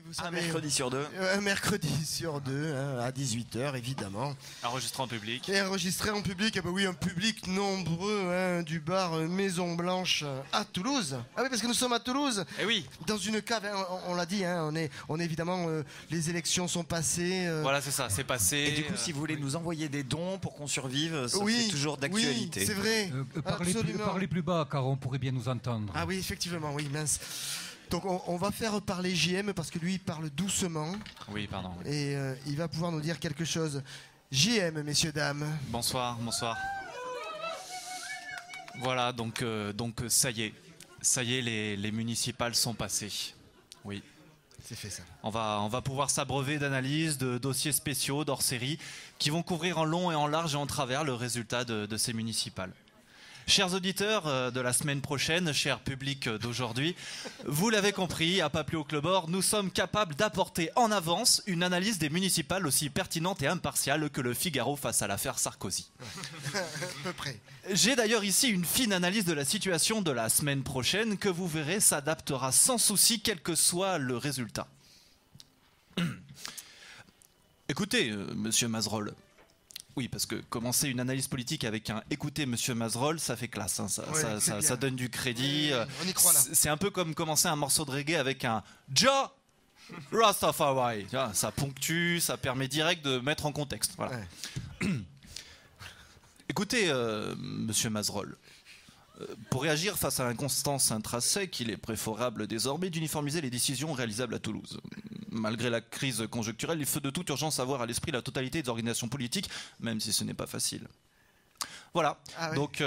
vous savez, un mercredi sur deux. Un mercredi sur deux, hein, à 18h, évidemment. Enregistré en public. Et enregistré en public, ah bah oui, un public nombreux, hein, du bar Maison Blanche à Toulouse. Ah oui, parce que nous sommes à Toulouse. Eh oui. Dans une cave, hein, on l'a dit, hein, on est évidemment, les élections sont passées. Voilà, c'est ça, c'est passé. Et du coup, si vous voulez nous envoyer des dons pour qu'on survive, ça oui, c'est toujours d'actualité. Oui, c'est vrai. Parlez plus bas, car on pourrait bien nous entendre. Ah oui, effectivement, oui, mince. Donc on va faire parler JM parce que lui il parle doucement. Oui, pardon. Et il va pouvoir nous dire quelque chose. JM, messieurs, dames. Bonsoir, bonsoir. Voilà, donc ça y est, les municipales sont passées. Oui. C'est fait ça. On va pouvoir s'abreuver d'analyses, de dossiers spéciaux, d'hors-série, qui vont couvrir en long et en large et en travers le résultat de ces municipales. Chers auditeurs de la semaine prochaine, cher public d'aujourd'hui, vous l'avez compris, à Pas plus haut que le bord, nous sommes capables d'apporter en avance une analyse des municipales aussi pertinente et impartiale que le Figaro face à l'affaire Sarkozy. À peu près. J'ai d'ailleurs ici une fine analyse de la situation de la semaine prochaine que vous verrez s'adaptera sans souci quel que soit le résultat. Écoutez, monsieur Mazerolle. Oui, parce que commencer une analyse politique avec un « écoutez, monsieur Mazerolle », ça fait classe, hein, ça donne du crédit. On y croit là. C'est un peu comme commencer un morceau de reggae avec un « Ja Rastafari ». Ça ponctue, ça permet direct de mettre en contexte. Voilà. Ouais. Écoutez, monsieur Mazerolle, pour réagir face à l'inconstance intrinsèque, il est préférable désormais d'uniformiser les décisions réalisables à Toulouse. Malgré la crise conjoncturelle, il faut de toute urgence avoir à l'esprit la totalité des organisations politiques, même si ce n'est pas facile. Voilà, ah oui. Donc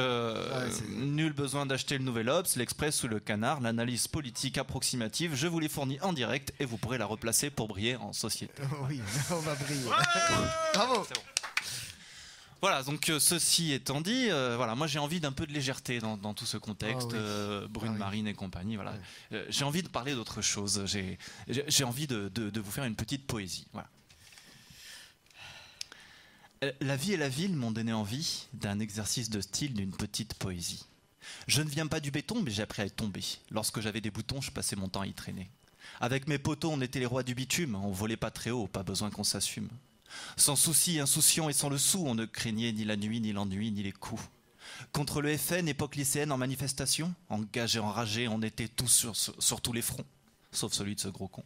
nul besoin d'acheter le Nouvel Obs, l'Express ou le Canard, l'analyse politique approximative, je vous l'ai fournie en direct et vous pourrez la replacer pour briller en société. Oh oui, on va briller. Bravo. C'est bon. Voilà, donc ceci étant dit, voilà, moi j'ai envie d'un peu de légèreté dans tout ce contexte, Brune Marine et compagnie. Voilà. J'ai envie de parler d'autre chose. J'ai envie de vous faire une petite poésie. Voilà. La vie et la ville m'ont donné envie d'un exercice de style, d'une petite poésie. Je ne viens pas du béton, mais j'ai appris à y tomber. Lorsque j'avais des boutons, je passais mon temps à y traîner. Avec mes potos, on était les rois du bitume. On volait pas très haut, pas besoin qu'on s'assume. Sans souci, insouciant et sans le sou, on ne craignait ni la nuit, ni l'ennui, ni les coups. Contre le FN, époque lycéenne en manifestation, engagés, enragés, on était tous sur tous les fronts, sauf celui de ce gros con.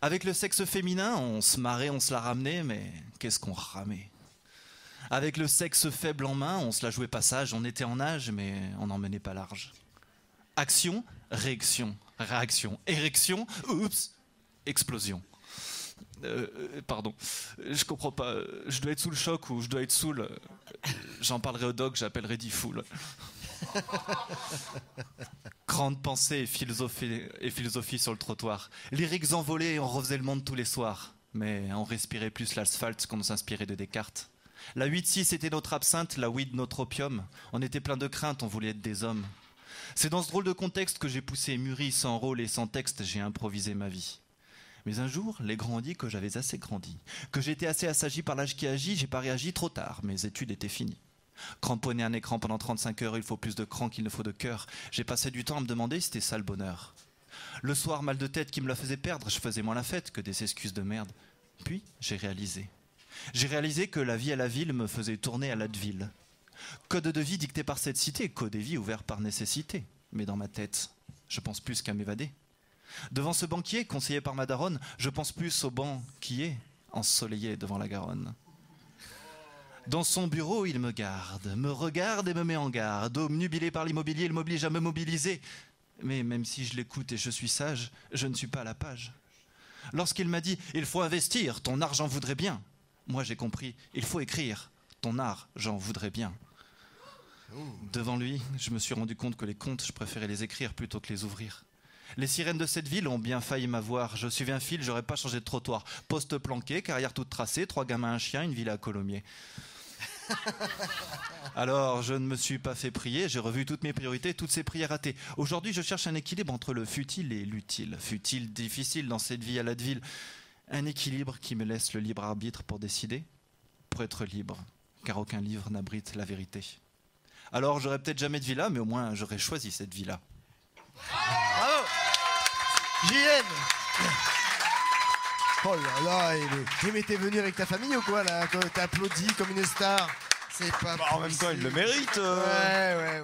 Avec le sexe féminin, on se marrait, on se la ramenait, mais qu'est-ce qu'on ramait. Avec le sexe faible en main, on se la jouait passage, on était en âge, mais on n'en menait pas large. Action, réaction, érection, oups, explosion. Pardon, je comprends pas. Je dois être sous le choc ou je dois être saoul. J'en parlerai au doc, j'appellerai Diffoul. Grande pensée et philosophie sur le trottoir. Lyriques envolés et on refaisait le monde tous les soirs. Mais on respirait plus l'asphalte qu'on s'inspirait de Descartes. La 8-6 était notre absinthe, la weed notre opium. On était plein de craintes, on voulait être des hommes. C'est dans ce drôle de contexte que j'ai poussé et mûri, sans rôle et sans texte, j'ai improvisé ma vie. Mais un jour, les grands ont dit que j'avais assez grandi, que j'étais assez assagi par l'âge qui agit, j'ai pas réagi trop tard, mes études étaient finies. Cramponner un écran pendant 35 heures, il faut plus de cran qu'il ne faut de cœur. J'ai passé du temps à me demander si c'était ça le bonheur. Le soir, mal de tête qui me la faisait perdre, je faisais moins la fête que des excuses de merde. Puis, j'ai réalisé. J'ai réalisé que la vie à la ville me faisait tourner à l'Adville. Code de vie dicté par cette cité, code de vie ouvert par nécessité. Mais dans ma tête, je pense plus qu'à m'évader. Devant ce banquier, conseillé par ma daronne, je pense plus au banc qui est ensoleillé devant la Garonne. Dans son bureau, il me garde, me regarde et me met en garde. Obnubilé par l'immobilier, il m'oblige à me mobiliser. Mais même si je l'écoute et je suis sage, je ne suis pas à la page. Lorsqu'il m'a dit « Il faut investir, ton argent voudrait bien », moi j'ai compris « Il faut écrire, ton art, j'en voudrais bien ». Devant lui, je me suis rendu compte que les comptes, je préférais les écrire plutôt que les ouvrir. Les sirènes de cette ville ont bien failli m'avoir. Je suivais un fil, j'aurais pas changé de trottoir. Poste planqué, carrière toute tracée, 3 gamins, un chien, une villa à Colomiers. Alors, je ne me suis pas fait prier, j'ai revu toutes mes priorités, toutes ces prières ratées. Aujourd'hui, je cherche un équilibre entre le futile et l'utile. Futile, difficile dans cette vie à la ville. Un équilibre qui me laisse le libre arbitre pour décider, pour être libre, car aucun livre n'abrite la vérité. Alors, j'aurais peut-être jamais de villa, mais au moins, j'aurais choisi cette vie-là. Bravo. JM, Oh là là, mais t'es venu avec ta famille ou quoi là? T'as applaudi comme une star. C'est pas Bah, en même temps, il le mérite. Ouais.